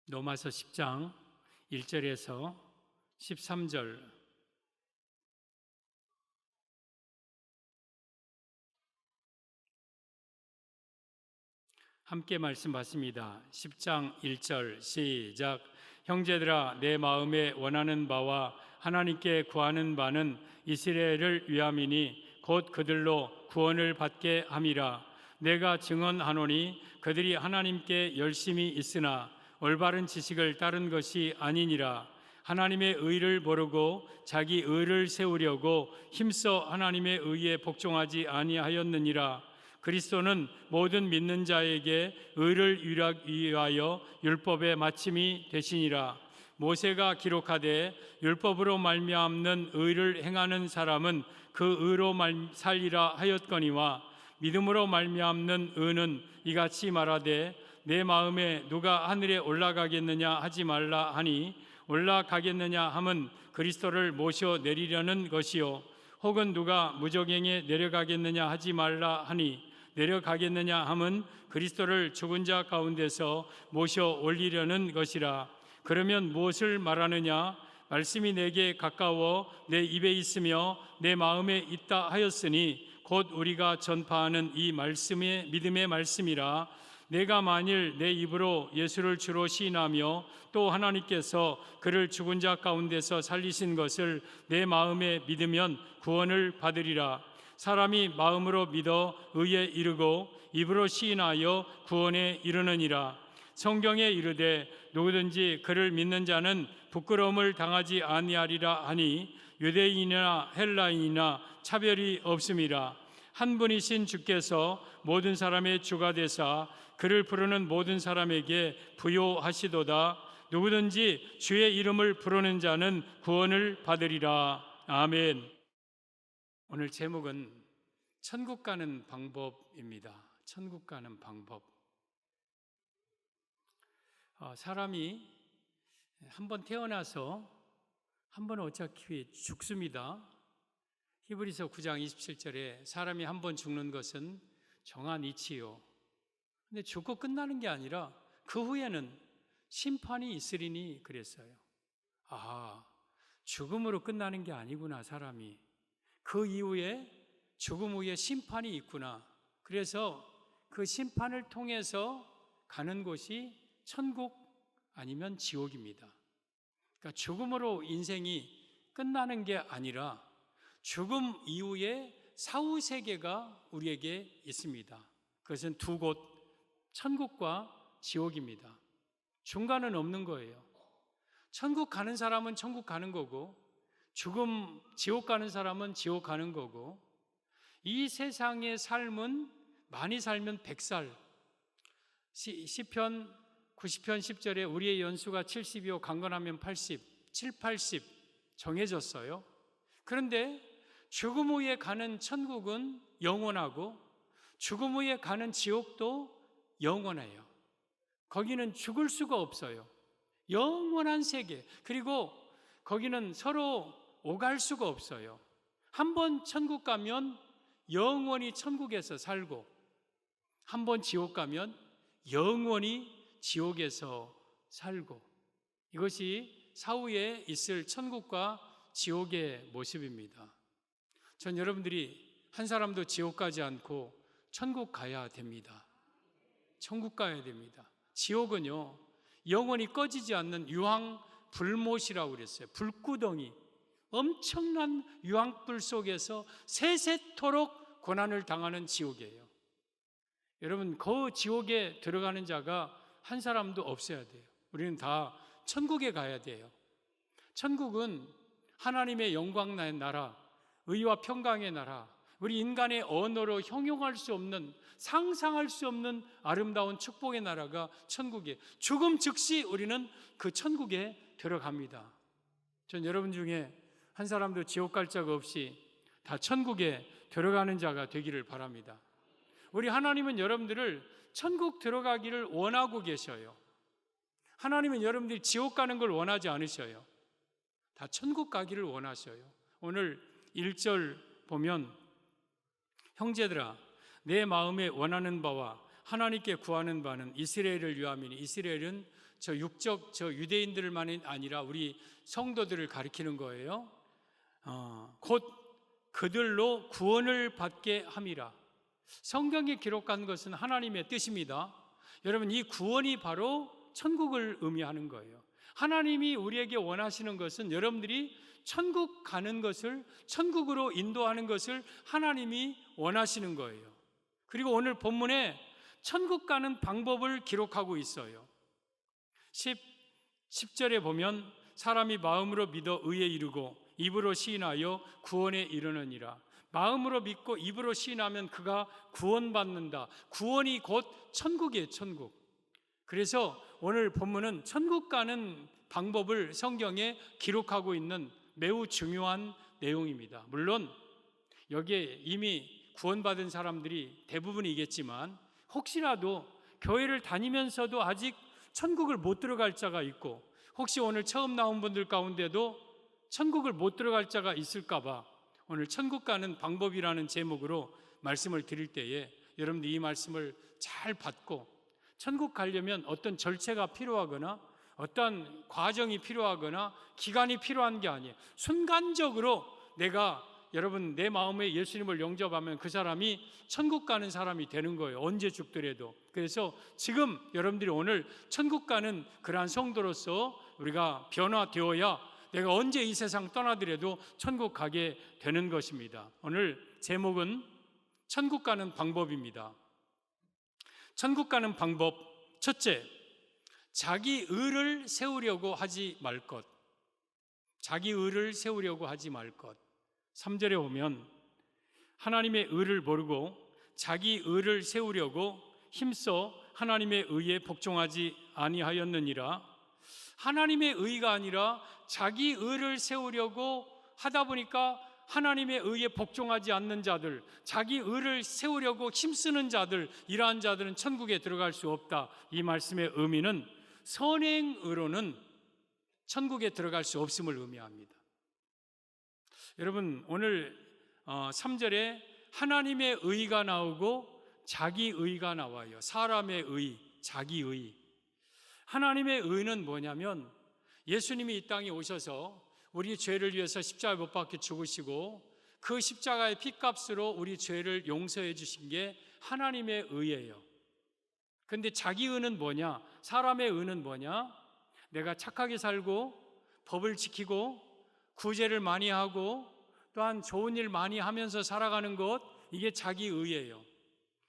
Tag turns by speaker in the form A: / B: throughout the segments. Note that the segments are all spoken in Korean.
A: 로마서 10장 1절에서 13절 함께 말씀 받습니다. 10장 1절 시작. 형제들아, 내 마음에 원하는 바와 하나님께 구하는 바는 이스라엘을 위함이니 곧 그들로 구원을 받게 함이라. 내가 증언하노니 그들이 하나님께 열심히 있으나 올바른 지식을 따른 것이 아니니라. 하나님의 의를 모르고 자기 의를 세우려고 힘써 하나님의 의에 복종하지 아니하였느니라. 그리스도는 모든 믿는 자에게 의를 위하여 율법의 마침이 되시니라. 모세가 기록하되 율법으로 말미암는 의를 행하는 사람은 그 의로 살리라 하였거니와 믿음으로 말미암는 의는 이같이 말하되 내 마음에 누가 하늘에 올라가겠느냐 하지 말라 하니 올라가겠느냐 함은 그리스도를 모셔 내리려는 것이요 혹은 누가 무저갱에 내려가겠느냐 하지 말라 하니 내려가겠느냐 함은 그리스도를 죽은 자 가운데서 모셔 올리려는 것이라. 그러면 무엇을 말하느냐? 말씀이 내게 가까워 내 입에 있으며 내 마음에 있다 하였으니 곧 우리가 전파하는 이 말씀의 믿음의 말씀이라. 내가 만일 내 입으로 예수를 주로 시인하며 또 하나님께서 그를 죽은 자 가운데서 살리신 것을 내 마음에 믿으면 구원을 받으리라. 사람이 마음으로 믿어 의에 이르고 입으로 시인하여 구원에 이르느니라. 성경에 이르되 누구든지 그를 믿는 자는 부끄러움을 당하지 아니하리라 하니 유대인이나 헬라인이나 차별이 없음이라. 한 분이신 주께서 모든 사람의 주가 되사 그를 부르는 모든 사람에게 부요하시도다. 누구든지 주의 이름을 부르는 자는 구원을 받으리라. 아멘. 오늘 제목은 천국 가는 방법입니다. 천국 가는 방법. 사람이 한번 태어나서 한번 어차피 죽습니다. 히브리서 9장 27절에 사람이 한번 죽는 것은 정한 이치요. 근데 죽고 끝나는 게 아니라 그 후에는 심판이 있으리니 그랬어요. 죽음으로 끝나는 게 아니구나, 사람이. 그 이후에 죽음 후에 심판이 있구나. 그래서 그 심판을 통해서 가는 곳이 천국 아니면 지옥입니다. 그러니까 죽음으로 인생이 끝나는 게 아니라 죽음 이후에 사후 세계가 우리에게 있습니다. 그것은 두 곳, 천국과 지옥입니다. 중간은 없는 거예요. 천국 가는 사람은 천국 가는 거고 지옥 가는 사람은 지옥 가는 거고, 이 세상의 삶은 많이 살면 100살, 시편 90편 10절에 우리의 연수가 70이요 강건하면 80, 80 정해졌어요. 그런데 죽음 후에 가는 천국은 영원하고 죽음 후에 가는 지옥도 영원해요. 거기는 죽을 수가 없어요. 영원한 세계. 그리고 거기는 서로 오갈 수가 없어요. 한번 천국 가면 영원히 천국에서 살고, 한번 지옥 가면 영원히 지옥에서 살고, 이것이 사후에 있을 천국과 지옥의 모습입니다. 전 여러분들이 한 사람도 지옥 가지 않고 천국 가야 됩니다. 천국 가야 됩니다. 지옥은요, 영원히 꺼지지 않는 유황 불못이라고 그랬어요. 불구덩이, 엄청난 유황불 속에서 세세토록 고난을 당하는 지옥이에요. 여러분, 그 지옥에 들어가는 자가 한 사람도 없어야 돼요. 우리는 다 천국에 가야 돼요. 천국은 하나님의 영광 나라, 의와 평강의 나라, 우리 인간의 언어로 형용할 수 없는, 상상할 수 없는 아름다운 축복의 나라가 천국이에요. 죽음 즉시 우리는 그 천국에 들어갑니다. 전 여러분 중에 한 사람도 지옥 갈 자가 없이 다 천국에 들어가는 자가 되기를 바랍니다. 우리 하나님은 여러분들을 천국 들어가기를 원하고 계셔요. 하나님은 여러분들이 지옥 가는 걸 원하지 않으셔요. 다 천국 가기를 원하셔요. 오늘 1절 보면 형제들아, 내 마음에 원하는 바와 하나님께 구하는 바는 이스라엘을 위함이니, 이스라엘은 저 육적 저 유대인들만이 아니라 우리 성도들을 가리키는 거예요. 곧 그들로 구원을 받게 함이라. 성경에 기록한 것은 하나님의 뜻입니다. 여러분, 이 구원이 바로 천국을 의미하는 거예요. 하나님이 우리에게 원하시는 것은 여러분들이 천국 가는 것을, 천국으로 인도하는 것을 하나님이 원하시는 거예요. 그리고 오늘 본문에 천국 가는 방법을 기록하고 있어요. 10절에 보면 사람이 마음으로 믿어 의에 이르고 입으로 시인하여 구원에 이르느니라. 마음으로 믿고 입으로 시인하면 그가 구원받는다. 구원이 곧 천국이에요, 천국. 그래서 오늘 본문은 천국 가는 방법을 성경에 기록하고 있는 매우 중요한 내용입니다. 물론 여기에 이미 구원받은 사람들이 대부분이겠지만 혹시라도 교회를 다니면서도 아직 천국을 못 들어갈 자가 있고, 혹시 오늘 처음 나온 분들 가운데도 천국을 못 들어갈 자가 있을까 봐 오늘 천국 가는 방법이라는 제목으로 말씀을 드릴 때에 여러분들 이 말씀을 잘 받고, 천국 가려면 어떤 절차가 필요하거나 어떤 과정이 필요하거나 기간이 필요한 게 아니에요. 순간적으로 내가 여러분 내 마음에 예수님을 영접하면 그 사람이 천국 가는 사람이 되는 거예요. 언제 죽더라도. 그래서 지금 여러분들이 오늘 천국 가는 그러한 성도로서 우리가 변화되어야 내가 언제 이 세상 떠나더라도 천국 가게 되는 것입니다. 오늘 제목은 천국 가는 방법입니다. 천국 가는 방법, 첫째, 자기 의를 세우려고 하지 말 것. 자기 의를 세우려고 하지 말 것. 3절에 보면 하나님의 의를 모르고 자기 의를 세우려고 힘써 하나님의 의에 복종하지 아니하였느니라. 하나님의 의가 아니라 자기 의를 세우려고 하다 보니까 하나님의 의에 복종하지 않는 자들, 자기 의를 세우려고 힘쓰는 자들, 이러한 자들은 천국에 들어갈 수 없다. 이 말씀의 의미는 선행의로는 천국에 들어갈 수 없음을 의미합니다. 여러분, 오늘 3절에 하나님의 의가 나오고 자기 의가 나와요. 사람의 의, 자기 의. 하나님의 의는 뭐냐면 예수님이 이 땅에 오셔서 우리 죄를 위해서 십자가에 못 박혀 죽으시고 그 십자가의 피값으로 우리 죄를 용서해 주신 게 하나님의 의예요. 그런데 자기 의는 뭐냐? 사람의 의는 뭐냐? 내가 착하게 살고 법을 지키고 구제를 많이 하고 또한 좋은 일 많이 하면서 살아가는 것, 이게 자기 의예요.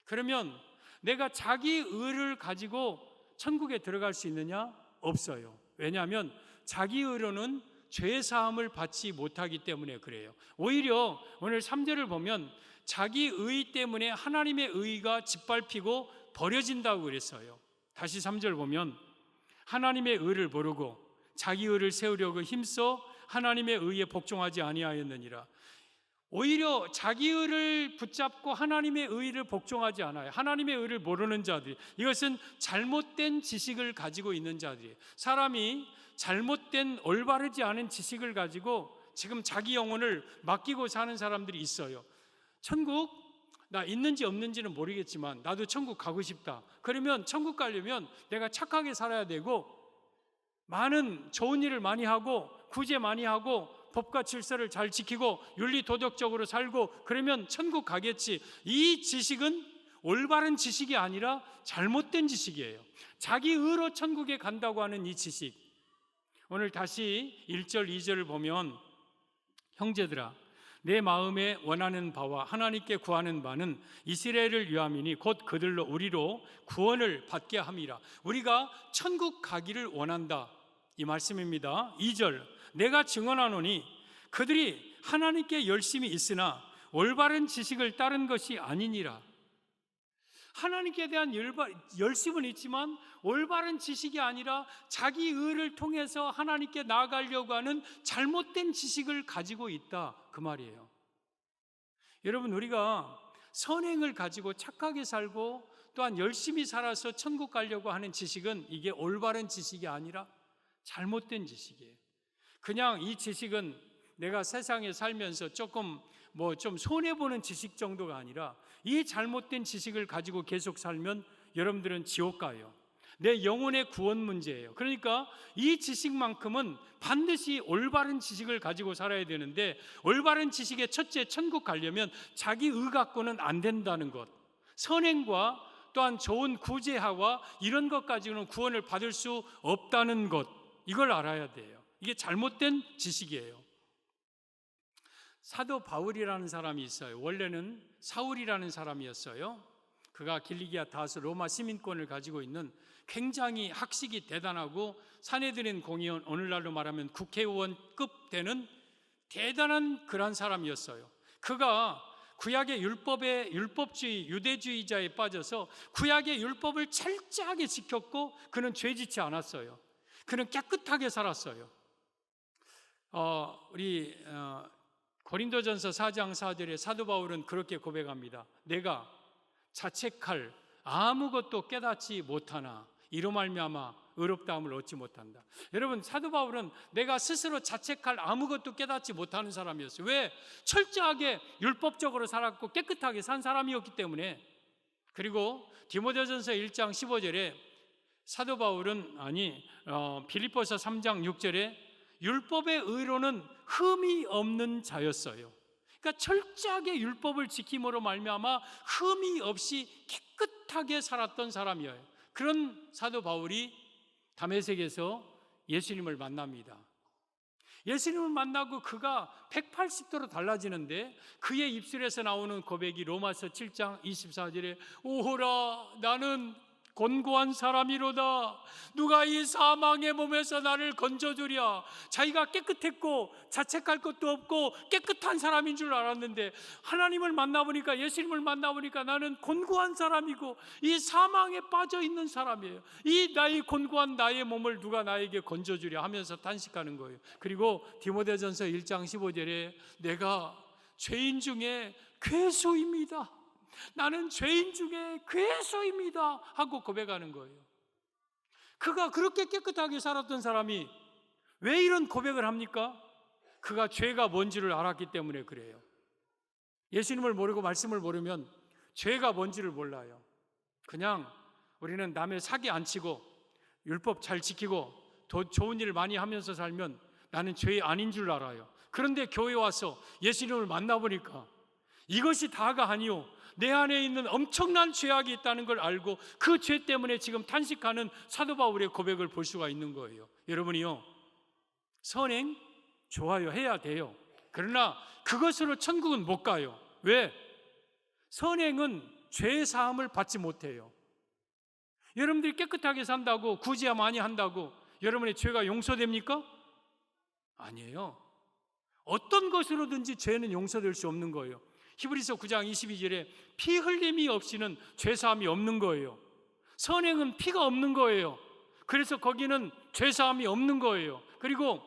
A: 그러면 내가 자기 의를 가지고 천국에 들어갈 수 있느냐? 없어요. 왜냐하면 자기 의로는 죄 사함을 받지 못하기 때문에 그래요. 오히려 오늘 3절을 보면 자기 의 때문에 하나님의 의가 짓밟히고 버려진다고 그랬어요. 다시 3절 보면 하나님의 의를 모르고 자기 의를 세우려고 힘써 하나님의 의에 복종하지 아니하였느니라. 오히려 자기 의를 붙잡고 하나님의 의를 복종하지 않아요. 하나님의 의를 모르는 자들, 이것은 잘못된 지식을 가지고 있는 자들이에요. 사람이 잘못된 올바르지 않은 지식을 가지고 지금 자기 영혼을 맡기고 사는 사람들이 있어요. 천국 나 있는지 없는지는 모르겠지만 나도 천국 가고 싶다. 그러면 천국 가려면 내가 착하게 살아야 되고 많은 좋은 일을 많이 하고 구제 많이 하고 법과 질서를 잘 지키고 윤리 도덕적으로 살고 그러면 천국 가겠지. 이 지식은 올바른 지식이 아니라 잘못된 지식이에요. 자기 의로 천국에 간다고 하는 이 지식. 오늘 다시 1절 2절을 보면 형제들아 내 마음에 원하는 바와 하나님께 구하는 바는 이스라엘을 위함이니 곧 그들로 우리로 구원을 받게 함이라. 우리가 천국 가기를 원한다, 이 말씀입니다. 2절 내가 증언하노니 그들이 하나님께 열심히 있으나 올바른 지식을 따른 것이 아니니라. 하나님께 대한 열심은 있지만 올바른 지식이 아니라 자기 의를 통해서 하나님께 나아가려고 하는 잘못된 지식을 가지고 있다, 그 말이에요. 여러분, 우리가 선행을 가지고 착하게 살고 또한 열심히 살아서 천국 가려고 하는 지식은 이게 올바른 지식이 아니라 잘못된 지식이에요. 그냥 이 지식은 내가 세상에 살면서 조금 좀 손해보는 지식 정도가 아니라 이 잘못된 지식을 가지고 계속 살면 여러분들은 지옥 가요. 내 영혼의 구원 문제예요. 그러니까 이 지식만큼은 반드시 올바른 지식을 가지고 살아야 되는데, 올바른 지식의 첫째, 천국 가려면 자기 의 갖고는 안 된다는 것, 선행과 또한 좋은 구제하와 이런 것 가지고는 구원을 받을 수 없다는 것, 이걸 알아야 돼요. 이게 잘못된 지식이에요. 사도 바울이라는 사람이 있어요. 원래는 사울이라는 사람이었어요. 그가 길리기아 다스 로마 시민권을 가지고 있는 굉장히 학식이 대단하고 사내들인 공의원, 오늘날로 말하면 국회의원급 되는 대단한 그런 사람이었어요. 그가 구약의 율법의 율법주의, 유대주의자에 빠져서 구약의 율법을 철저하게 지켰고 그는 죄짓지 않았어요. 그는 깨끗하게 살았어요. 우리 고린도전서 4장 4절에 사도 바울은 그렇게 고백합니다. 내가 자책할 아무것도 깨닫지 못하나 이로 말미암아 의롭다함을 얻지 못한다. 여러분, 사도 바울은 내가 스스로 자책할 아무것도 깨닫지 못하는 사람이었어요. 왜? 철저하게 율법적으로 살았고 깨끗하게 산 사람이었기 때문에. 그리고 디모데전서 1장 15절에 사도 바울은 빌립보서 3장 6절에 율법의 의로는 흠이 없는 자였어요. 그러니까 철저하게 율법을 지킴으로 말미암아 흠이 없이 깨끗하게 살았던 사람이에요. 그런 사도 바울이 다메섹에서 예수님을 만납니다. 예수님을 만나고 그가 180도로 달라지는데 그의 입술에서 나오는 고백이 로마서 7장 24절에 오호라 나는 곤고한 사람이로다. 누가 이 사망의 몸에서 나를 건져주랴. 자기가 깨끗했고 자책할 것도 없고 깨끗한 사람인 줄 알았는데 하나님을 만나보니까, 예수님을 만나보니까 나는 곤고한 사람이고 이 사망에 빠져있는 사람이에요. 이 나의 곤고한 나의 몸을 누가 나에게 건져주랴 하면서 탄식하는 거예요. 그리고 디모데전서 1장 15절에 내가 죄인 중에 괴수입니다. 나는 죄인 중에 괴수입니다 하고 고백하는 거예요. 그가 그렇게 깨끗하게 살았던 사람이 왜 이런 고백을 합니까? 그가 죄가 뭔지를 알았기 때문에 그래요. 예수님을 모르고 말씀을 모르면 죄가 뭔지를 몰라요. 그냥 우리는 남의 사기 안 치고 율법 잘 지키고 더 좋은 일을 많이 하면서 살면 나는 죄 아닌 줄 알아요. 그런데 교회 와서 예수님을 만나보니까 이것이 다가 아니요, 내 안에 있는 엄청난 죄악이 있다는 걸 알고 그 죄 때문에 지금 탄식하는 사도 바울의 고백을 볼 수가 있는 거예요. 여러분이요, 선행 좋아요, 해야 돼요. 그러나 그것으로 천국은 못 가요. 왜? 선행은 죄 사함을 받지 못해요. 여러분들이 깨끗하게 산다고, 구제야 많이 한다고 여러분의 죄가 용서됩니까? 아니에요. 어떤 것으로든지 죄는 용서될 수 없는 거예요. 히브리서 9장 22절에 피 흘림이 없이는 죄사함이 없는 거예요. 선행은 피가 없는 거예요. 그래서 거기는 죄사함이 없는 거예요. 그리고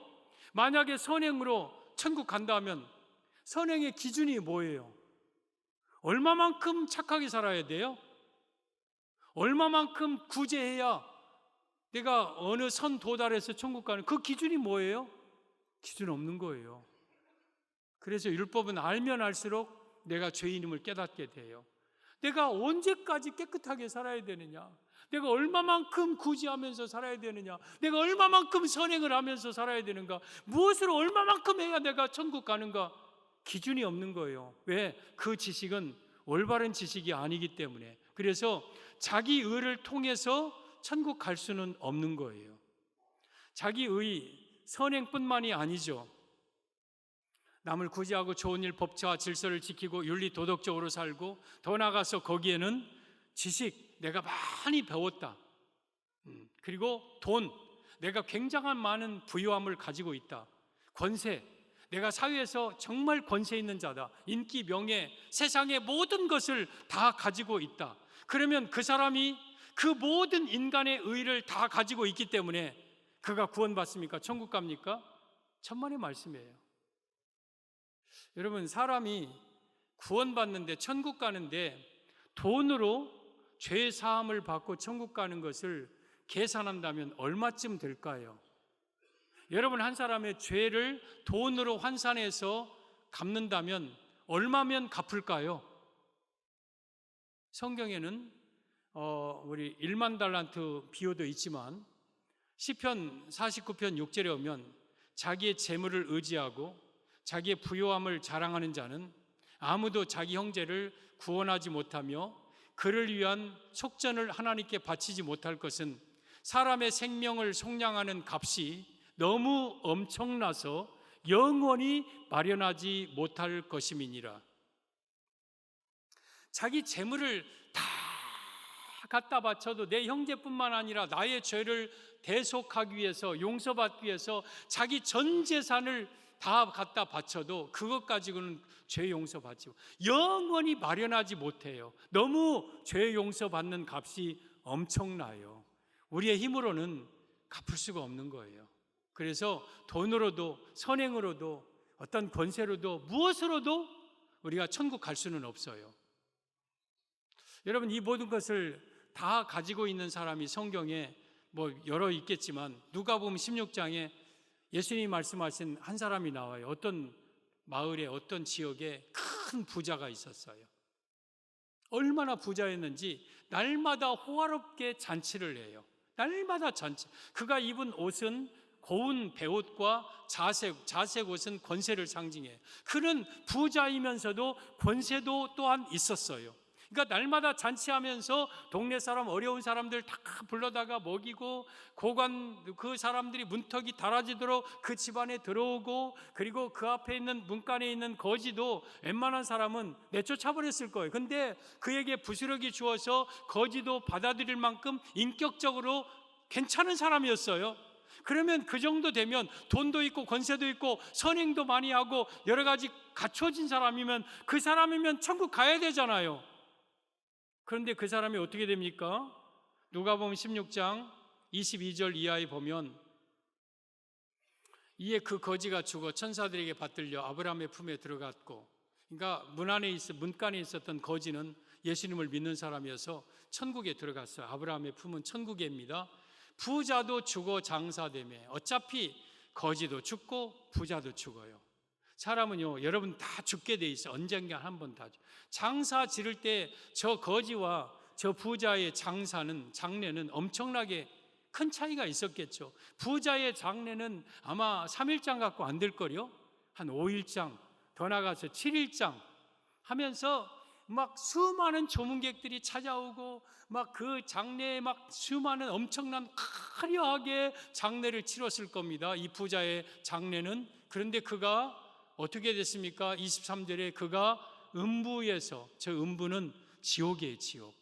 A: 만약에 선행으로 천국 간다면 선행의 기준이 뭐예요? 얼마만큼 착하게 살아야 돼요? 얼마만큼 구제해야 내가 어느 선 도달해서 천국 가는, 그 기준이 뭐예요? 기준 없는 거예요. 그래서 율법은 알면 알수록 내가 죄인임을 깨닫게 돼요. 내가 언제까지 깨끗하게 살아야 되느냐? 내가 얼마만큼 구제하면서 살아야 되느냐? 내가 얼마만큼 선행을 하면서 살아야 되는가? 무엇으로 얼마만큼 해야 내가 천국 가는가? 기준이 없는 거예요. 왜? 그 지식은 올바른 지식이 아니기 때문에. 그래서 자기 의를 통해서 천국 갈 수는 없는 거예요. 자기 의, 선행뿐만이 아니죠. 남을 구제하고 좋은 일, 법처와 질서를 지키고 윤리 도덕적으로 살고, 더 나아가서 거기에는 지식, 내가 많이 배웠다. 그리고 돈, 내가 굉장한 많은 부유함을 가지고 있다. 권세, 내가 사회에서 정말 권세 있는 자다. 인기, 명예, 세상의 모든 것을 다 가지고 있다. 그러면 그 사람이 그 모든 인간의 의를 다 가지고 있기 때문에 그가 구원받습니까? 천국 갑니까? 천만의 말씀이에요. 여러분, 사람이 구원받는데, 천국 가는데 돈으로 죄 사함을 받고 천국 가는 것을 계산한다면 얼마쯤 될까요? 여러분, 한 사람의 죄를 돈으로 환산해서 갚는다면 얼마면 갚을까요? 성경에는 우리 1만 달란트 비유도 있지만 시편 49편 6절에 오면 자기의 재물을 의지하고 자기의 부요함을 자랑하는 자는 아무도 자기 형제를 구원하지 못하며 그를 위한 속전을 하나님께 바치지 못할 것은 사람의 생명을 속량하는 값이 너무 엄청나서 영원히 마련하지 못할 것임이니라. 자기 재물을 다 갖다 바쳐도 내 형제뿐만 아니라 나의 죄를 대속하기 위해서, 용서받기 위해서 자기 전 재산을 다 갖다 바쳐도 그것 가지고는 죄 용서받지 영원히 마련하지 못해요. 너무 죄 용서받는 값이 엄청나요. 우리의 힘으로는 갚을 수가 없는 거예요. 그래서 돈으로도 선행으로도 어떤 권세로도 무엇으로도 우리가 천국 갈 수는 없어요. 여러분, 이 모든 것을 다 가지고 있는 사람이 성경에 여러 있겠지만 누가복음 16장에 예수님이 말씀하신 한 사람이 나와요. 어떤 마을에 어떤 지역에 큰 부자가 있었어요. 얼마나 부자였는지 날마다 호화롭게 잔치를 해요. 날마다 잔치. 그가 입은 옷은 고운 베옷과 자색 옷은 권세를 상징해요. 그는 부자이면서도 권세도 또한 있었어요. 그러니까 날마다 잔치하면서 동네 사람, 어려운 사람들 다 불러다가 먹이고, 고관 그 사람들이 문턱이 달아지도록 그 집안에 들어오고, 그리고 그 앞에 있는 문간에 있는 거지도 웬만한 사람은 내쫓아버렸을 거예요. 근데 그에게 부스러기 주어서 거지도 받아들일 만큼 인격적으로 괜찮은 사람이었어요. 그러면 그 정도 되면 돈도 있고 권세도 있고 선행도 많이 하고 여러 가지 갖춰진 사람이면, 그 사람이면 천국 가야 되잖아요. 그런데 그 사람이 어떻게 됩니까? 누가복음 16장 22절 이하에 보면, 이에 그 거지가 죽어 천사들에게 받들려 아브라함의 품에 들어갔고, 그러니까 문간에 있었던 거지는 예수님을 믿는 사람이어서 천국에 들어갔어요. 아브라함의 품은 천국입니다. 부자도 죽어 장사되며, 어차피 거지도 죽고 부자도 죽어요. 사람은요, 여러분 다 죽게 돼 있어요. 언젠가 한 번 다. 장사 지를 때 저 거지와 저 부자의 장래는 엄청나게 큰 차이가 있었겠죠. 부자의 장래는 아마 3일장 갖고 안 될 거요. 한 5일장, 더 나가서 7일장 하면서 막 수많은 조문객들이 찾아오고, 막 그 장래에 막 수많은 엄청난 화려하게 장례를 치렀을 겁니다. 이 부자의 장래는. 그런데 그가 어떻게 됐습니까? 23절에 그가 음부에서, 저 음부는 지옥이에요, 지옥.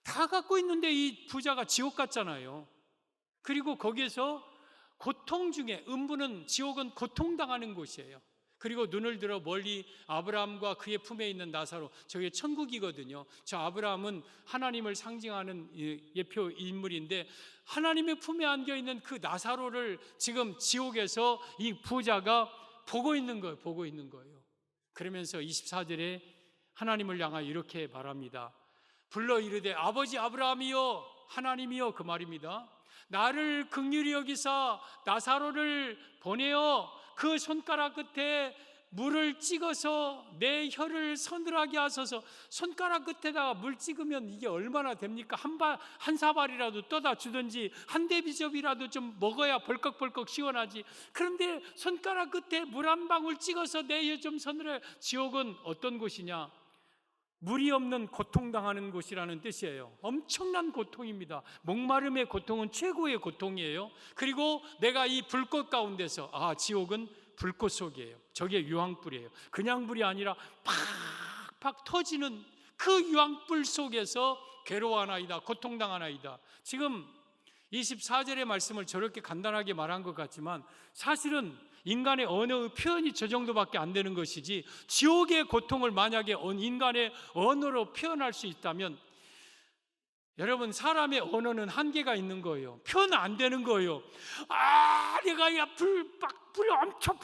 A: 다 갖고 있는데 이 부자가 지옥 갔잖아요. 그리고 거기에서 고통 중에, 음부는, 지옥은 고통당하는 곳이에요. 그리고 눈을 들어 멀리 아브라함과 그의 품에 있는 나사로, 저게 천국이거든요. 저 아브라함은 하나님을 상징하는 예표 인물인데, 하나님의 품에 안겨있는 그 나사로를 지금 지옥에서 이 부자가 보고 있는 거예요. 그러면서 24절에 하나님을 향하여 이렇게 말합니다. 불러 이르되 아버지 아브라함이여, 하나님이여, 그 말입니다. 나를 긍휼히 여기사 나사로를 보내어 그 손가락 끝에 물을 찍어서 내 혀를 서늘하게 하소서. 손가락 끝에다가 물 찍으면 이게 얼마나 됩니까? 한 사발이라도 떠다 주든지 한 대비접이라도 좀 먹어야 벌컥벌컥 시원하지. 그런데 손가락 끝에 물 한 방울 찍어서 내 혀 좀 서늘해. 지옥은 어떤 곳이냐? 물이 없는 고통당하는 곳이라는 뜻이에요. 엄청난 고통입니다. 목마름의 고통은 최고의 고통이에요. 그리고 내가 이 불꽃 가운데서, 지옥은 불꽃 속이에요. 저게 유황불이에요. 그냥 불이 아니라 팍팍 터지는 그 유황불 속에서 괴로워하나이다, 고통당하나이다. 지금 24절의 말씀을 저렇게 간단하게 말한 것 같지만 사실은 인간의 언어의 표현이 저 정도밖에 안 되는 것이지, 지옥의 고통을 만약에 인간의 언어로 표현할 수 있다면, 여러분, 사람의 언어는 한계가 있는 거예요. 표현 안 되는 거예요. 내가 불이 엄청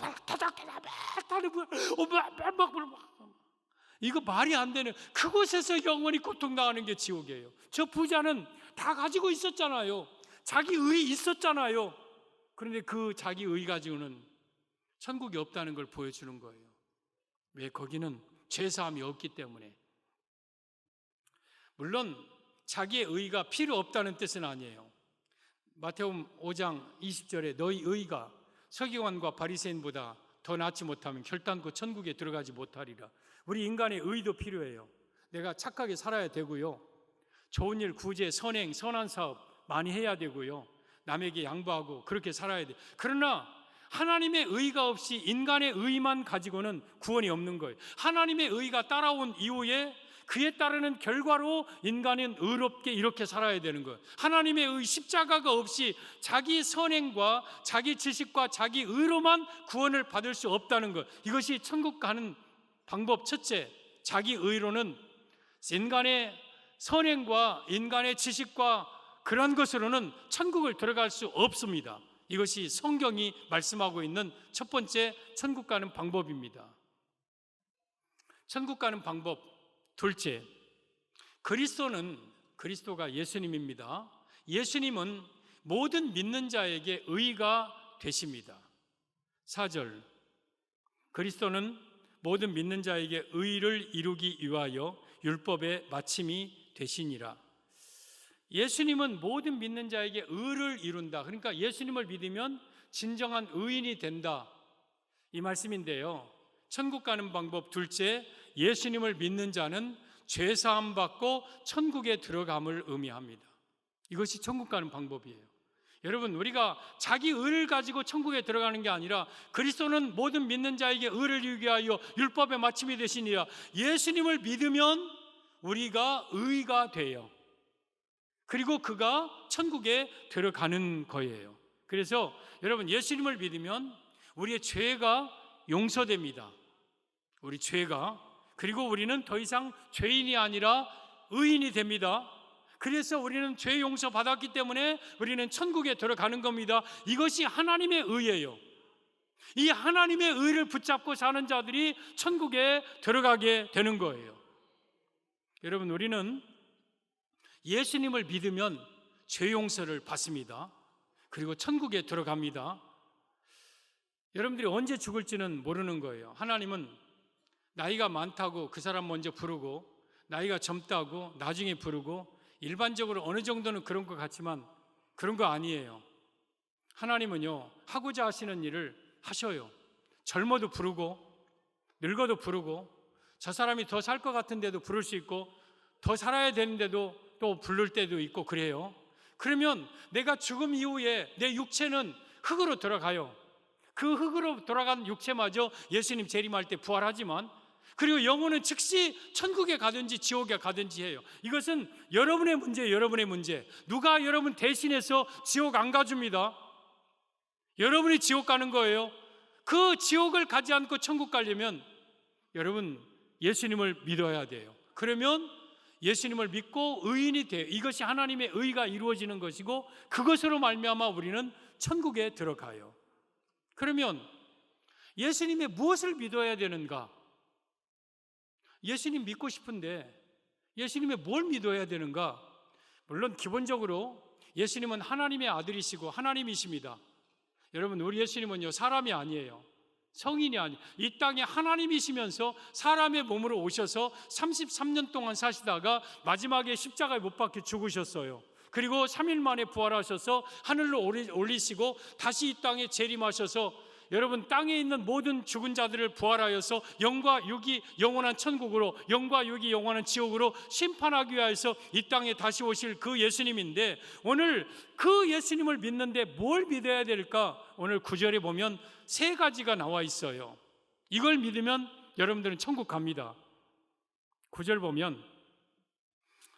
A: 이거 말이 안 되는, 그곳에서 영원히 고통당하는 게 지옥이에요. 저 부자는 다 가지고 있었잖아요. 자기 의 있었잖아요. 그런데 그 자기 의 가지고는 천국이 없다는 걸 보여주는 거예요. 왜? 거기는 죄사함이 없기 때문에. 물론 자기의 의가 필요 없다는 뜻은 아니에요. 마태복음 5장 20절에 너희 의가 서기관과 바리새인보다 더 낫지 못하면 결단코 천국에 들어가지 못하리라. 우리 인간의 의도 필요해요. 내가 착하게 살아야 되고요. 좋은 일, 구제, 선행, 선한 사업 많이 해야 되고요. 남에게 양보하고 그렇게 살아야 돼. 그러나 하나님의 의가 없이 인간의 의만 가지고는 구원이 없는 거예요. 하나님의 의가 따라온 이후에 그에 따르는 결과로 인간은 의롭게 이렇게 살아야 되는 거예요. 하나님의 의, 십자가가 없이 자기 선행과 자기 지식과 자기 의로만 구원을 받을 수 없다는 것. 이것이 천국 가는 방법 첫째, 자기 의로는 인간의 선행과 인간의 지식과 그런 것으로는 천국을 들어갈 수 없습니다. 이것이 성경이 말씀하고 있는 첫 번째 천국 가는 방법입니다. 천국 가는 방법 둘째, 그리스도가 예수님입니다. 예수님은 모든 믿는 자에게 의가 되십니다. 4절, 그리스도는 모든 믿는 자에게 의를 이루기 위하여 율법의 마침이 되시니라. 예수님은 모든 믿는 자에게 의를 이룬다. 그러니까 예수님을 믿으면 진정한 의인이 된다, 이 말씀인데요. 천국 가는 방법 둘째, 예수님을 믿는 자는 죄사함 받고 천국에 들어감을 의미합니다. 이것이 천국 가는 방법이에요. 여러분, 우리가 자기 의를 가지고 천국에 들어가는 게 아니라 그리스도는 모든 믿는 자에게 의를 이루기 위하여 율법의 마침이 되시니라. 예수님을 믿으면 우리가 의가 돼요. 그리고 그가 천국에 들어가는 거예요. 그래서 여러분, 예수님을 믿으면 우리의 죄가 용서됩니다. 우리 죄가. 그리고 우리는 더 이상 죄인이 아니라 의인이 됩니다. 그래서 우리는 죄 용서 받았기 때문에 우리는 천국에 들어가는 겁니다. 이것이 하나님의 의예요. 이 하나님의 의를 붙잡고 사는 자들이 천국에 들어가게 되는 거예요. 여러분, 우리는 예수님을 믿으면 죄 용서를 받습니다. 그리고 천국에 들어갑니다. 여러분들이 언제 죽을지는 모르는 거예요. 하나님은 나이가 많다고 그 사람 먼저 부르고, 나이가 젊다고 나중에 부르고, 일반적으로 어느 정도는 그런 것 같지만 그런 거 아니에요. 하나님은요, 하고자 하시는 일을 하셔요. 젊어도 부르고 늙어도 부르고, 저 사람이 더 살 것 같은데도 부를 수 있고, 더 살아야 되는데도 또 부를 때도 있고 그래요. 그러면 내가 죽음 이후에 내 육체는 흙으로 들어가요. 그 흙으로 돌아간 육체마저 예수님 재림할 때 부활하지만, 그리고 영혼은 즉시 천국에 가든지 지옥에 가든지 해요. 이것은 여러분의 문제예요. 여러분의 문제. 누가 여러분 대신해서 지옥 안 가줍니다. 여러분이 지옥 가는 거예요. 그 지옥을 가지 않고 천국 가려면 여러분 예수님을 믿어야 돼요. 그러면 예수님을 믿고 의인이 돼요. 이것이 하나님의 의가 이루어지는 것이고, 그것으로 말미암아 우리는 천국에 들어가요. 그러면 예수님의 무엇을 믿어야 되는가? 예수님 믿고 싶은데 예수님의 뭘 믿어야 되는가? 물론 기본적으로 예수님은 하나님의 아들이시고 하나님이십니다. 여러분, 우리 예수님은요, 사람이 아니에요. 성인이 아니에요. 이 땅에 하나님이시면서 사람의 몸으로 오셔서 33년 동안 사시다가 마지막에 십자가에 못 박혀 죽으셨어요. 그리고 3일 만에 부활하셔서 하늘로 올리시고 다시 이 땅에 재림하셔서 여러분, 땅에 있는 모든 죽은 자들을 부활하여서 영과 육이 영원한 천국으로, 영과 육이 영원한 지옥으로 심판하기 위해서 이 땅에 다시 오실 그 예수님인데, 오늘 그 예수님을 믿는데 뭘 믿어야 될까? 오늘 9절에 보면 3가지가 나와 있어요. 이걸 믿으면 여러분들은 천국 갑니다. 9절 보면,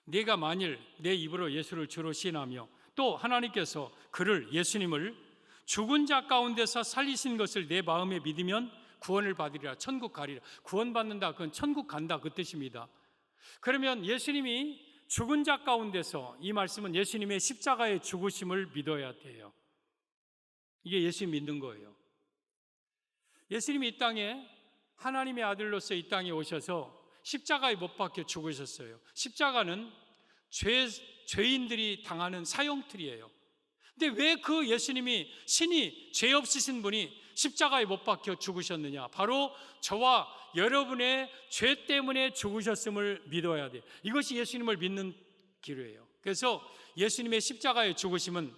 A: 네가 만일 내 입으로 예수를 주로 시인하며 또 하나님께서 그를, 예수님을 죽은 자 가운데서 살리신 것을 내 마음에 믿으면 구원을 받으리라. 천국 가리라. 구원받는다, 그건 천국 간다, 그 뜻입니다. 그러면 예수님이 죽은 자 가운데서, 이 말씀은 예수님의 십자가의 죽으심을 믿어야 돼요. 이게 예수님 믿는 거예요. 예수님이 이 땅에 하나님의 아들로서 이 땅에 오셔서 십자가에 못 박혀 죽으셨어요. 십자가는 죄인들이 당하는 사형틀이에요. 근데 왜 그 예수님이, 신이, 죄 없으신 분이 십자가에 못 박혀 죽으셨느냐? 바로 저와 여러분의 죄 때문에 죽으셨음을 믿어야 돼요. 이것이 예수님을 믿는 기로예요. 그래서 예수님의 십자가의 죽으심은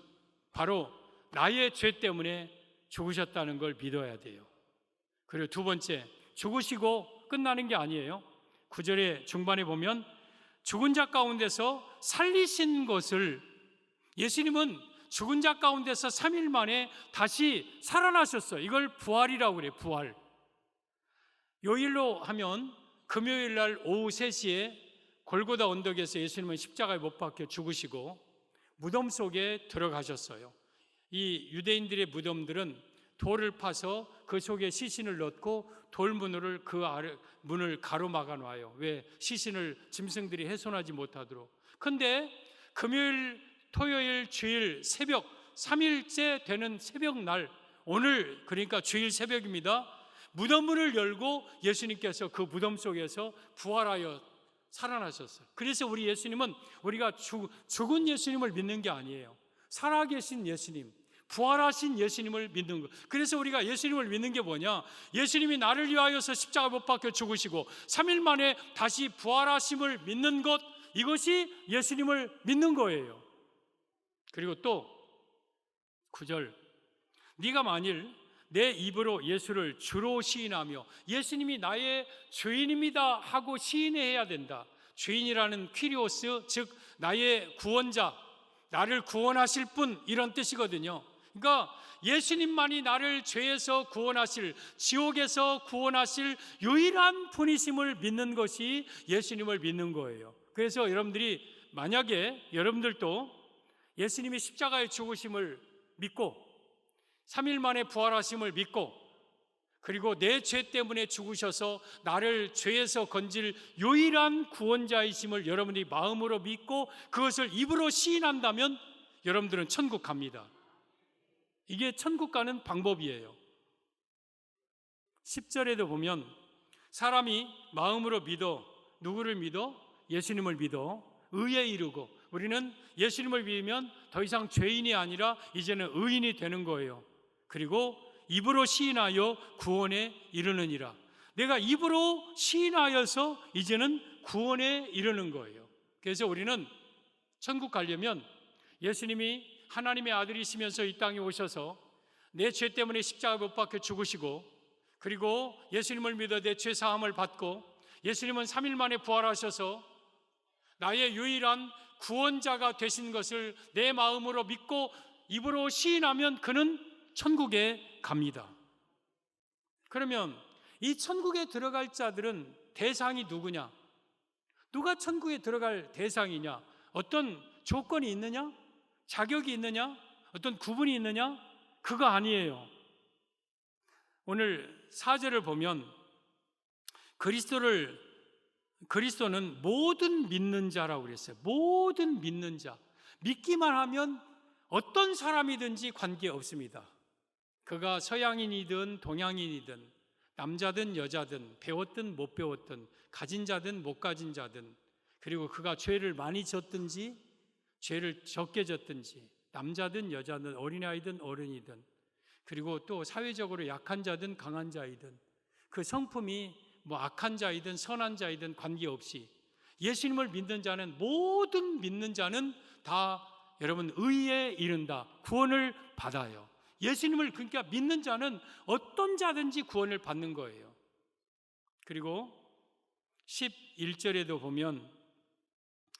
A: 바로 나의 죄 때문에 죽으셨다는 걸 믿어야 돼요. 그리고 두 번째, 죽으시고 끝나는 게 아니에요. 9절의 중반에 보면 죽은 자 가운데서 살리신 것을, 예수님은 죽은 자 가운데서 3일 만에 다시 살아나셨어요. 이걸 부활이라고 그래요. 부활. 요일로 하면 금요일 날 오후 3시에 골고다 언덕에서 예수님은 십자가에 못 박혀 죽으시고 무덤 속에 들어가셨어요. 이 유대인들의 무덤들은 돌을 파서 그 속에 시신을 넣고 돌문을 그 아래 문을 가로막아 놔요. 왜? 시신을 짐승들이 훼손하지 못하도록. 근데 금요일, 토요일, 주일 새벽 3일째 되는 새벽 날, 오늘 그러니까 주일 새벽입니다. 무덤문을 열고 예수님께서 그 무덤 속에서 부활하여 살아나셨어요. 그래서 우리 예수님은 우리가 죽은 예수님을 믿는 게 아니에요. 살아계신 예수님, 부활하신 예수님을 믿는 것. 그래서 우리가 예수님을 믿는 게 뭐냐? 예수님이 나를 위하여서 십자가 못 박혀 죽으시고 3일 만에 다시 부활하심을 믿는 것, 이것이 예수님을 믿는 거예요. 그리고 또 9절, 네가 만일 내 입으로 예수를 주로 시인하며 예수님이 나의 주인입니다 하고 시인해야 된다. 주인이라는 퀴리오스, 즉 나의 구원자, 나를 구원하실 분, 이런 뜻이거든요. 그러니까 예수님만이 나를 죄에서 구원하실, 지옥에서 구원하실 유일한 분이심을 믿는 것이 예수님을 믿는 거예요. 그래서 여러분들이 만약에 여러분들도 예수님이 십자가에 죽으심을 믿고 3일 만에 부활하심을 믿고 그리고 내 죄 때문에 죽으셔서 나를 죄에서 건질 유일한 구원자이심을 여러분이 마음으로 믿고 그것을 입으로 시인한다면 여러분들은 천국 갑니다. 이게 천국 가는 방법이에요. 10절에도 보면 사람이 마음으로 믿어, 누구를 믿어? 예수님을 믿어 의에 이르고, 우리는 예수님을 믿으면 더 이상 죄인이 아니라 이제는 의인이 되는 거예요. 그리고 입으로 시인하여 구원에 이르느니라. 내가 입으로 시인하여서 이제는 구원에 이르는 거예요. 그래서 우리는 천국 가려면 예수님이 하나님의 아들이시면서 이 땅에 오셔서 내 죄 때문에 십자가 못 박혀 죽으시고, 그리고 예수님을 믿어 내 죄 사함을 받고 예수님은 3일 만에 부활하셔서 나의 유일한 구원자가 되신 것을 내 마음으로 믿고 입으로 시인하면 그는 천국에 갑니다. 그러면 이 천국에 들어갈 자들은 대상이 누구냐? 누가 천국에 들어갈 대상이냐? 어떤 조건이 있느냐? 자격이 있느냐? 어떤 구분이 있느냐? 그거 아니에요. 오늘 4절을 보면 그리스도는 모든 믿는 자라고 그랬어요. 모든 믿는 자. 믿기만 하면 어떤 사람이든지 관계없습니다. 그가 서양인이든 동양인이든 남자든 여자든 배웠든 못 배웠든 가진 자든 못 가진 자든, 그리고 그가 죄를 많이 졌든지 죄를 적게 졌든지, 남자든 여자든 어린아이든 어른이든, 그리고 또 사회적으로 약한 자든 강한 자이든, 그 성품이 뭐 악한 자이든 선한 자이든 관계없이 예수님을 믿는 자는, 모든 믿는 자는 다 여러분 의에 이른다. 구원을 받아요. 예수님을 그러니까 믿는 자는 어떤 자든지 구원을 받는 거예요. 그리고 11절에도 보면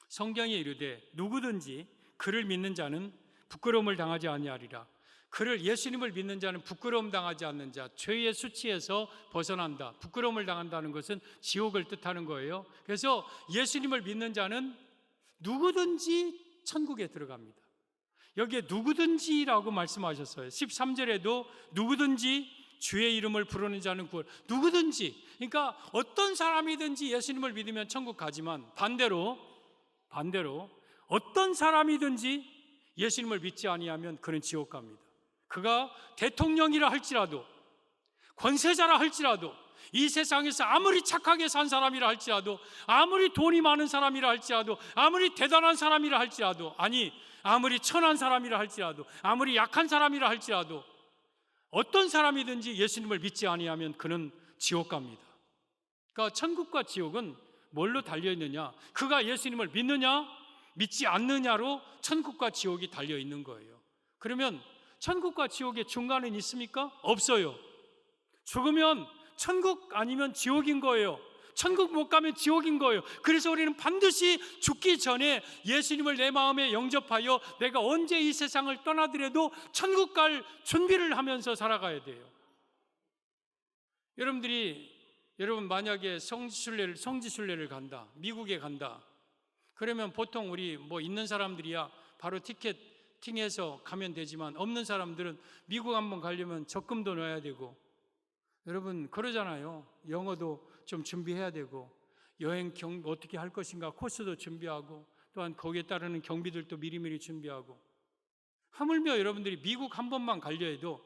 A: 성경에 이르되 누구든지 그를 믿는 자는 부끄러움을 당하지 아니하리라. 그를, 예수님을 믿는 자는 부끄러움 당하지 않는 자, 죄의 수치에서 벗어난다. 부끄러움을 당한다는 것은 지옥을 뜻하는 거예요. 그래서 예수님을 믿는 자는 누구든지 천국에 들어갑니다. 여기에 누구든지라고 말씀하셨어요. 13절에도 누구든지 주의 이름을 부르는 자는 구원. 누구든지, 그러니까 어떤 사람이든지 예수님을 믿으면 천국 가지만 반대로 어떤 사람이든지 예수님을 믿지 아니하면 그는 지옥 갑니다. 그가 대통령이라 할지라도, 권세자라 할지라도, 이 세상에서 아무리 착하게 산 사람이라 할지라도, 아무리 돈이 많은 사람이라 할지라도, 아무리 대단한 사람이라 할지라도, 아니 아무리 천한 사람이라 할지라도, 아무리 약한 사람이라 할지라도, 어떤 사람이든지 예수님을 믿지 아니하면 그는 지옥 갑니다. 그러니까 천국과 지옥은 뭘로 달려있느냐? 그가 예수님을 믿느냐 믿지 않느냐로 천국과 지옥이 달려 있는 거예요. 그러면 천국과 지옥의 중간은 있습니까? 없어요. 죽으면 천국 아니면 지옥인 거예요. 천국 못 가면 지옥인 거예요. 그래서 우리는 반드시 죽기 전에 예수님을 내 마음에 영접하여 내가 언제 이 세상을 떠나더라도 천국 갈 준비를 하면서 살아가야 돼요. 여러분 만약에 성지순례를 간다, 미국에 간다, 그러면 보통 우리 있는 사람들이야 바로 티켓팅해서 가면 되지만, 없는 사람들은 미국 한번 가려면 적금도 넣어야 되고, 여러분 그러잖아요. 영어도 좀 준비해야 되고, 여행 어떻게 할 것인가 코스도 준비하고, 또한 거기에 따르는 경비들도 미리미리 준비하고, 하물며 여러분들이 미국 한 번만 가려 해도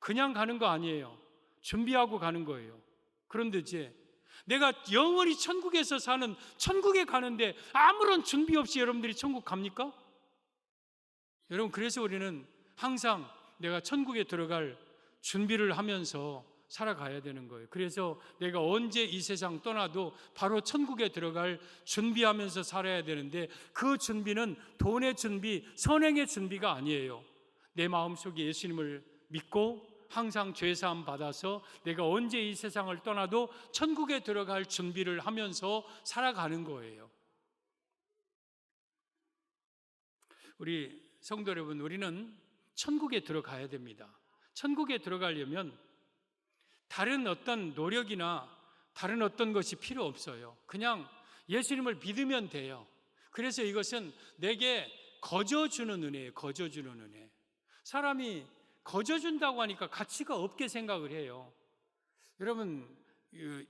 A: 그냥 가는 거 아니에요. 준비하고 가는 거예요. 그런데 이제 내가 영원히 천국에서 사는, 천국에 가는데 아무런 준비 없이 여러분들이 천국 갑니까? 여러분, 그래서 우리는 항상 내가 천국에 들어갈 준비를 하면서 살아가야 되는 거예요. 그래서 내가 언제 이 세상 떠나도 바로 천국에 들어갈 준비하면서 살아야 되는데, 그 준비는 돈의 준비, 선행의 준비가 아니에요. 내 마음속에 예수님을 믿고 항상 죄사함 받아서 내가 언제 이 세상을 떠나도 천국에 들어갈 준비를 하면서 살아가는 거예요. 우리 성도 여러분, 우리는 천국에 들어가야 됩니다. 천국에 들어가려면 다른 어떤 노력이나 다른 어떤 것이 필요 없어요. 그냥 예수님을 믿으면 돼요. 그래서 이것은 내게 거저주는 은혜예요. 거저주는 은혜. 사람이 거저준다고 하니까 가치가 없게 생각을 해요. 여러분,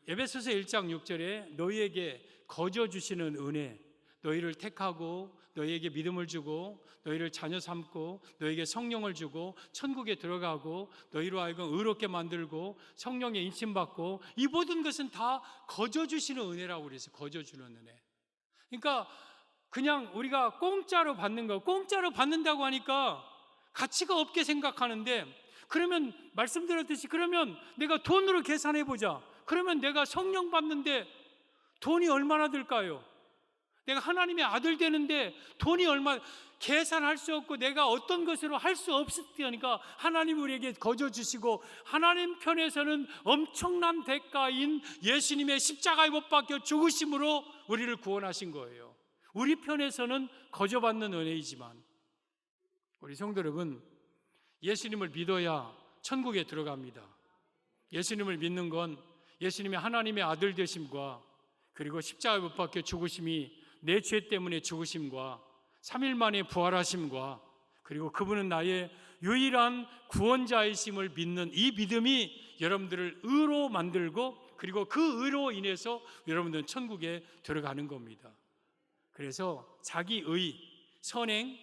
A: 에베소서 1장 6절에 너희에게 거저주시는 은혜, 너희를 택하고 너희에게 믿음을 주고 너희를 자녀 삼고 너희에게 성령을 주고 천국에 들어가고 너희로 하여금 의롭게 만들고 성령의 인침받고, 이 모든 것은 다 거저주시는 은혜라고 그래서 거저주는 은혜. 그러니까 그냥 우리가 공짜로 받는 거, 공짜로 받는다고 하니까 가치가 없게 생각하는데, 그러면 말씀드렸듯이 그러면 내가 돈으로 계산해 보자. 그러면 내가 성령 받는데 돈이 얼마나 들까요? 내가 하나님의 아들 되는데 돈이 얼마, 계산할 수 없고 내가 어떤 것으로 할 수 없을 때니까 하나님 우리에게 거저 주시고, 하나님 편에서는 엄청난 대가인 예수님의 십자가에 못 박혀 죽으심으로 우리를 구원하신 거예요. 우리 편에서는 거저받는 은혜이지만, 우리 성도 여러분, 예수님을 믿어야 천국에 들어갑니다. 예수님을 믿는 건 예수님의 하나님의 아들 되심과, 그리고 십자가에 못 박혀 죽으심이 내 죄 때문에 죽으심과 3일 만에 부활하심과, 그리고 그분은 나의 유일한 구원자이심을 믿는 이 믿음이 여러분들을 의로 만들고, 그리고 그 의로 인해서 여러분들은 천국에 들어가는 겁니다. 그래서 자기의, 선행,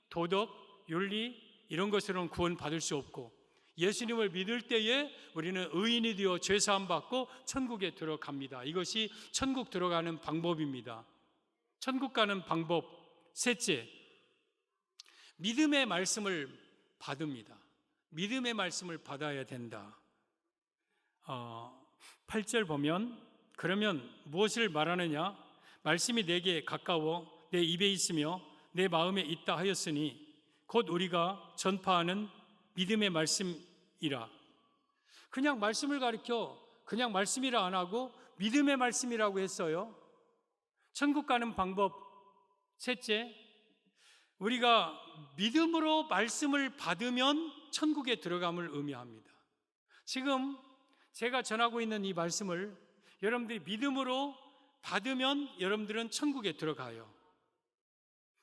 A: 도덕, 윤리 이런 것으로는 구원받을 수 없고, 예수님을 믿을 때에 우리는 의인이 되어 죄사함 받고 천국에 들어갑니다. 이것이 천국 들어가는 방법입니다. 천국 가는 방법 셋째, 믿음의 말씀을 받습니다. 믿음의 말씀을 받아야 된다. 8절 보면, 그러면 무엇을 말하느냐? 말씀이 내게 가까워 내 입에 있으며 내 마음에 있다 하였으니 곧 우리가 전파하는 믿음의 말씀이라. 그냥 말씀을 가리켜 그냥 말씀이라 안 하고 믿음의 말씀이라고 했어요. 천국 가는 방법 셋째, 우리가 믿음으로 말씀을 받으면 천국에 들어감을 의미합니다. 지금 제가 전하고 있는 이 말씀을 여러분들이 믿음으로 받으면 여러분들은 천국에 들어가요.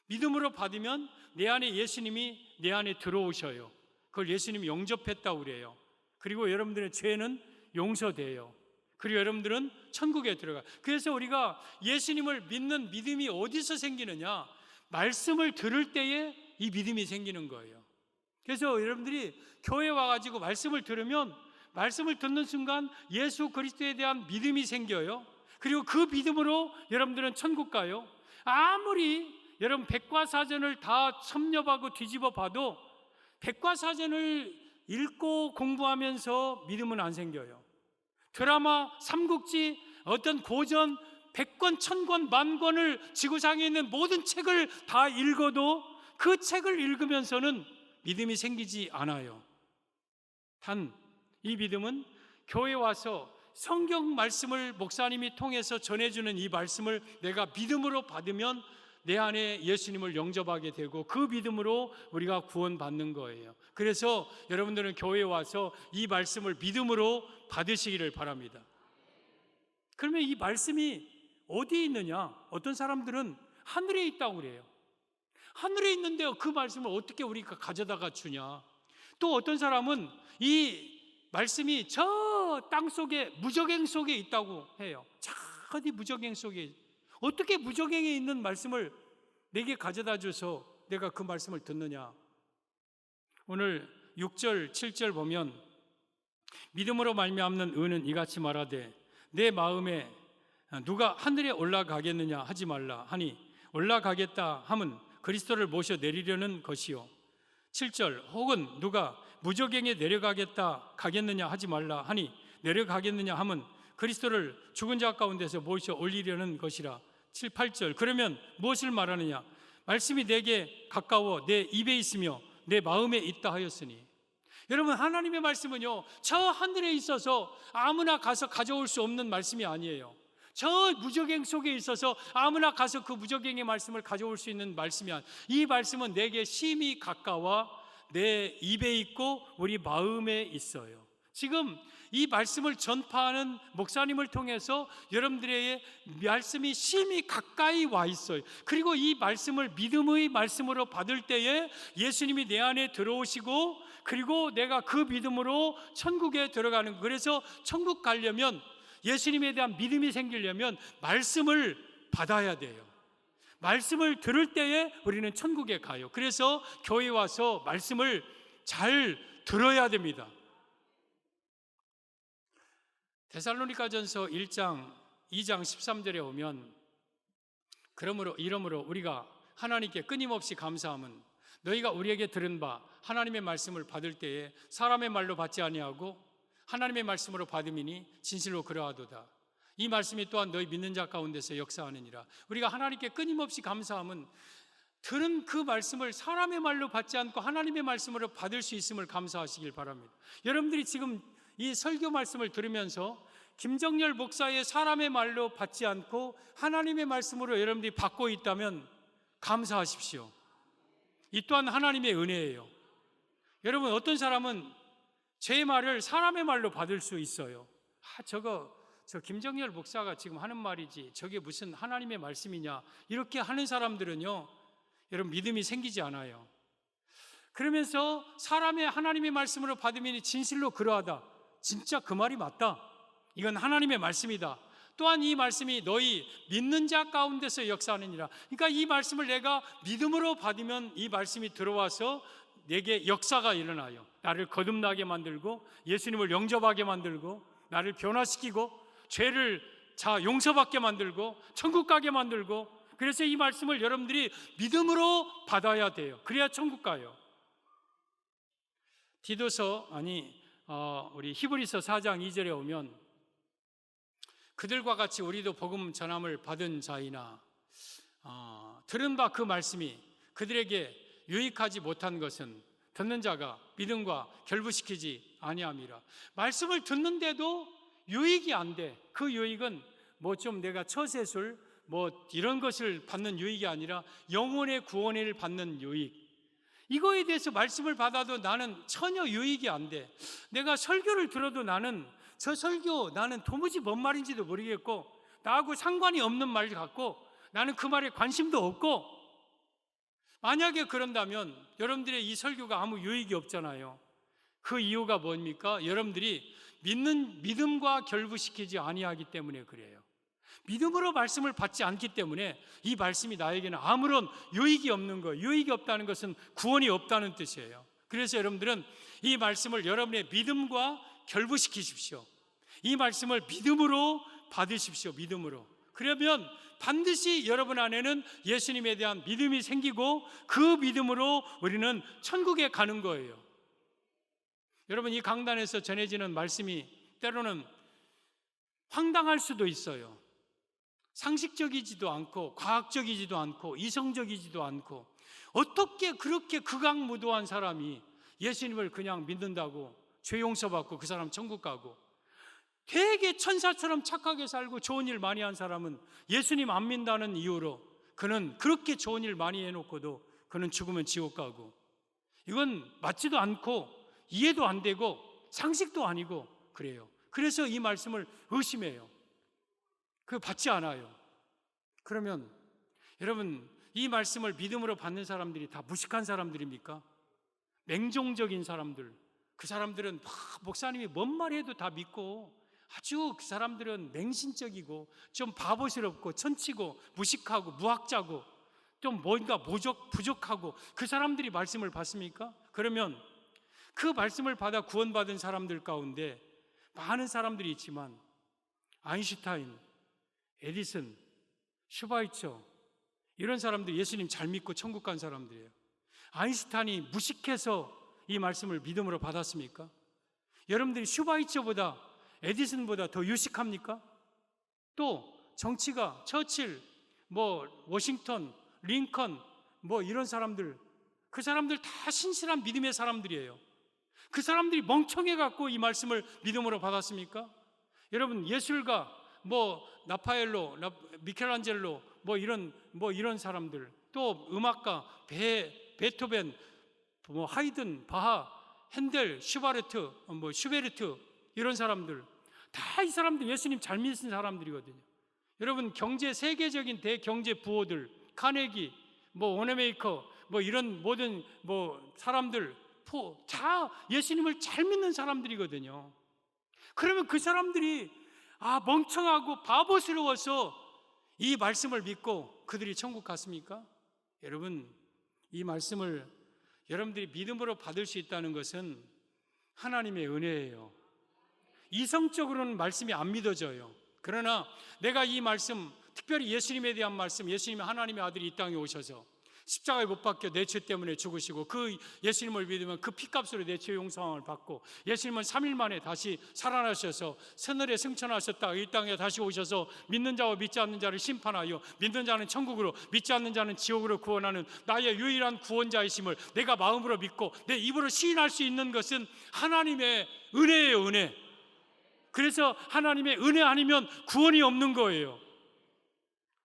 A: 믿음으로 받으면 내 안에 예수님이 내 안에 들어오셔요. 그걸 예수님이 영접했다고 그래요. 그리고 여러분들의 죄는 용서돼요. 그리고 여러분들은 천국에 들어가. 그래서 우리가 예수님을 믿는 믿음이 어디서 생기느냐? 말씀을 들을 때에 이 믿음이 생기는 거예요. 그래서 여러분들이 교회 와가지고 말씀을 들으면, 말씀을 듣는 순간 예수 그리스도에 대한 믿음이 생겨요. 그리고 그 믿음으로 여러분들은 천국 가요. 아무리 여러분 백과사전을 다 섭렵하고 뒤집어 봐도 백과사전을 읽고 공부하면서 믿음은 안 생겨요. 드라마, 삼국지, 어떤 고전 100권, 1000권, 10,000권을 지구상에 있는 모든 책을 다 읽어도 그 책을 읽으면서는 믿음이 생기지 않아요. 단 이 믿음은 교회에 와서 성경 말씀을 목사님이 통해서 전해주는 이 말씀을 내가 믿음으로 받으면 내 안에 예수님을 영접하게 되고 그 믿음으로 우리가 구원받는 거예요. 그래서 여러분들은 교회에 와서 이 말씀을 믿음으로 받으시기를 바랍니다. 그러면 이 말씀이 어디에 있느냐? 어떤 사람들은 하늘에 있다고 그래요. 하늘에 있는데 그 말씀을 어떻게 우리가 가져다가 주냐? 또 어떤 사람은 이 말씀이 저 땅 속에 무저갱 속에 있다고 해요. 저 어디 무저갱 속에, 어떻게 무저갱에 있는 말씀을 내게 가져다 줘서 내가 그 말씀을 듣느냐? 오늘 6절 7절 보면 믿음으로 말미암는 의는 이같이 말하되 내 마음에 누가 하늘에 올라가겠느냐 하지 말라 하니 올라가겠다 함은 그리스도를 모셔 내리려는 것이요. 7절 혹은 누가 무저갱에 내려가겠다 가겠느냐 하지 말라 하니 내려가겠느냐 함은 그리스도를 죽은 자 가운데서 모셔 올리려는 것이라. 7, 8절 그러면 무엇을 말하느냐? 말씀이 내게 가까워 내 입에 있으며 내 마음에 있다 하였으니. 여러분, 하나님의 말씀은요 저 하늘에 있어서 아무나 가서 가져올 수 없는 말씀이 아니에요. 저 무저갱 속에 있어서 아무나 가서 그 무저갱의 말씀을 가져올 수 있는 말씀이 아니에요. 이 말씀은 내게 심히 가까워 내 입에 있고 우리 마음에 있어요. 지금 이 말씀을 전파하는 목사님을 통해서 여러분들의 말씀이 심히 가까이 와 있어요. 그리고 이 말씀을 믿음의 말씀으로 받을 때에 예수님이 내 안에 들어오시고 그리고 내가 그 믿음으로 천국에 들어가는 거예요. 그래서 천국 가려면 예수님에 대한 믿음이 생기려면 말씀을 받아야 돼요. 말씀을 들을 때에 우리는 천국에 가요. 그래서 교회에 와서 말씀을 잘 들어야 됩니다. 데살로니가전서 1장 2장 13절에 오면 이러므로 우리가 하나님께 끊임없이 감사함은 너희가 우리에게 들은 바 하나님의 말씀을 받을 때에 사람의 말로 받지 아니하고 하나님의 말씀으로 받음이니 진실로 그러하도다. 이 말씀이 또한 너희 믿는 자 가운데서 역사하느니라. 우리가 하나님께 끊임없이 감사함은 들은 그 말씀을 사람의 말로 받지 않고 하나님의 말씀으로 받을 수 있음을 감사하시길 바랍니다. 여러분들이 지금 이 설교 말씀을 들으면서 김정열 목사의 사람의 말로 받지 않고 하나님의 말씀으로 여러분들이 받고 있다면 감사하십시오. 이 또한 하나님의 은혜예요. 여러분, 어떤 사람은 제 말을 사람의 말로 받을 수 있어요. 저 김정열 목사가 지금 하는 말이지 저게 무슨 하나님의 말씀이냐, 이렇게 하는 사람들은요 여러분 믿음이 생기지 않아요. 그러면서 사람의 하나님의 말씀으로 받으면 진실로 그러하다, 진짜 그 말이 맞다, 이건 하나님의 말씀이다, 또한 이 말씀이 너희 믿는 자 가운데서 역사하느니라. 그러니까 이 말씀을 내가 믿음으로 받으면 이 말씀이 들어와서 내게 역사가 일어나요. 나를 거듭나게 만들고 예수님을 영접하게 만들고 나를 변화시키고 죄를 용서받게 만들고 천국 가게 만들고. 그래서 이 말씀을 여러분들이 믿음으로 받아야 돼요. 그래야 천국 가요. 우리 히브리서 4장 2절에 오면 그들과 같이 우리도 복음 전함을 받은 자이나 들은 바 그 말씀이 그들에게 유익하지 못한 것은 듣는 자가 믿음과 결부시키지 아니함이라. 말씀을 듣는데도 유익이 안 돼. 그 유익은 좀 내가 처세술 이런 것을 받는 유익이 아니라 영혼의 구원을 받는 유익. 이거에 대해서 말씀을 받아도 나는 전혀 유익이 안 돼. 내가 설교를 들어도 나는 도무지 뭔 말인지도 모르겠고 나하고 상관이 없는 말 같고 나는 그 말에 관심도 없고. 만약에 그런다면 여러분들의 이 설교가 아무 유익이 없잖아요. 그 이유가 뭡니까? 여러분들이 믿음과 결부시키지 아니하기 때문에 그래요. 믿음으로 말씀을 받지 않기 때문에 이 말씀이 나에게는 아무런 유익이 없는 거예요. 유익이 없다는 것은 구원이 없다는 뜻이에요. 그래서 여러분들은 이 말씀을 여러분의 믿음과 결부시키십시오. 이 말씀을 믿음으로 받으십시오. 믿음으로. 그러면 반드시 여러분 안에는 예수님에 대한 믿음이 생기고 그 믿음으로 우리는 천국에 가는 거예요. 여러분, 이 강단에서 전해지는 말씀이 때로는 황당할 수도 있어요. 상식적이지도 않고 과학적이지도 않고 이성적이지도 않고 어떻게 그렇게 극악무도한 사람이 예수님을 그냥 믿는다고 죄 용서받고 그 사람 천국 가고, 되게 천사처럼 착하게 살고 좋은 일 많이 한 사람은 예수님 안 믿는다는 이유로 그는 그렇게 좋은 일 많이 해놓고도 그는 죽으면 지옥 가고, 이건 맞지도 않고 이해도 안 되고 상식도 아니고 그래요. 그래서 이 말씀을 의심해요. 그거 받지 않아요. 그러면 여러분, 이 말씀을 믿음으로 받는 사람들이 다 무식한 사람들입니까? 맹종적인 사람들, 그 사람들은 목사님이 뭔 말해도 다 믿고, 아주 그 사람들은 맹신적이고 좀 바보스럽고 천치고 무식하고 무학자고 좀 뭔가 부족하고, 그 사람들이 말씀을 받습니까? 그러면 그 말씀을 받아 구원받은 사람들 가운데 많은 사람들이 있지만 아인슈타인, 에디슨, 슈바이처, 이런 사람들 예수님 잘 믿고 천국 간 사람들이에요. 아인슈타인이 무식해서 이 말씀을 믿음으로 받았습니까? 여러분들이 슈바이처보다 에디슨보다 더 유식합니까? 또 정치가 처칠, 워싱턴, 링컨, 이런 사람들, 그 사람들 다 신실한 믿음의 사람들이에요. 그 사람들이 멍청해 갖고 이 말씀을 믿음으로 받았습니까? 여러분, 예술가, 나파엘로, 미켈란젤로, 이런 사람들, 또 음악가, 베토벤, 하이든, 바하, 핸델, 슈베르트, 이런 사람들, 다 이 사람들 예수님 잘 믿는 사람들이거든요. 여러분, 세계적인 대경제 부호들, 카네기, 워너메이커, 이런 모든 사람들, 다 예수님을 잘 믿는 사람들이거든요. 그러면 그 사람들이 멍청하고 바보스러워서 이 말씀을 믿고 그들이 천국 갔습니까? 여러분, 이 말씀을 여러분들이 믿음으로 받을 수 있다는 것은 하나님의 은혜예요. 이성적으로는 말씀이 안 믿어져요. 그러나 내가 이 말씀, 특별히 예수님에 대한 말씀, 예수님이 하나님의 아들이 이 땅에 오셔서 십자가에 못 박혀 내 죄 때문에 죽으시고, 그 예수님을 믿으면 그 피값으로 내 죄 용서함을 받고, 예수님은 3일 만에 다시 살아나셔서 하늘에 승천하셨다 이 땅에 다시 오셔서 믿는 자와 믿지 않는 자를 심판하여 믿는 자는 천국으로, 믿지 않는 자는 지옥으로 구원하는 나의 유일한 구원자이심을 내가 마음으로 믿고 내 입으로 시인할 수 있는 것은 하나님의 은혜예요, 은혜. 그래서 하나님의 은혜 아니면 구원이 없는 거예요.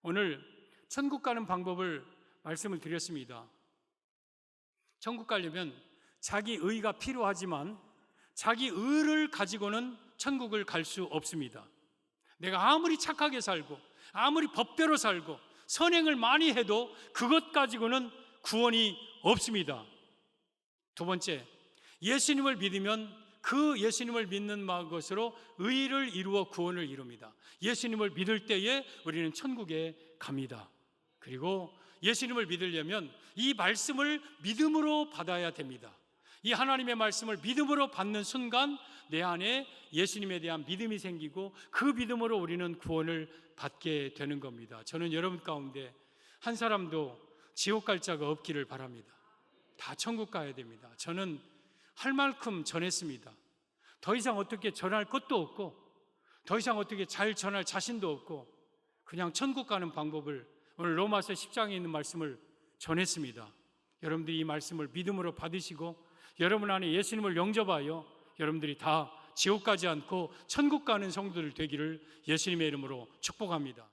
A: 오늘 천국 가는 방법을 말씀을 드렸습니다. 천국 가려면 자기 의가 필요하지만 자기 의를 가지고는 천국을 갈 수 없습니다. 내가 아무리 착하게 살고 아무리 법대로 살고 선행을 많이 해도 그것 가지고는 구원이 없습니다. 두 번째, 예수님을 믿으면 그 예수님을 믿는 것으로 의를 이루어 구원을 이룹니다. 예수님을 믿을 때에 우리는 천국에 갑니다. 그리고 예수님을 믿으려면 이 말씀을 믿음으로 받아야 됩니다. 이 하나님의 말씀을 믿음으로 받는 순간 내 안에 예수님에 대한 믿음이 생기고 그 믿음으로 우리는 구원을 받게 되는 겁니다. 저는 여러분 가운데 한 사람도 지옥 갈 자가 없기를 바랍니다. 다 천국 가야 됩니다. 저는 할 만큼 전했습니다. 더 이상 어떻게 전할 것도 없고 더 이상 어떻게 잘 전할 자신도 없고 그냥 천국 가는 방법을 오늘 로마서 10장에 있는 말씀을 전했습니다. 여러분들이 이 말씀을 믿음으로 받으시고 여러분 안에 예수님을 영접하여 여러분들이 다 지옥 가지 않고 천국 가는 성도들 되기를 예수님의 이름으로 축복합니다.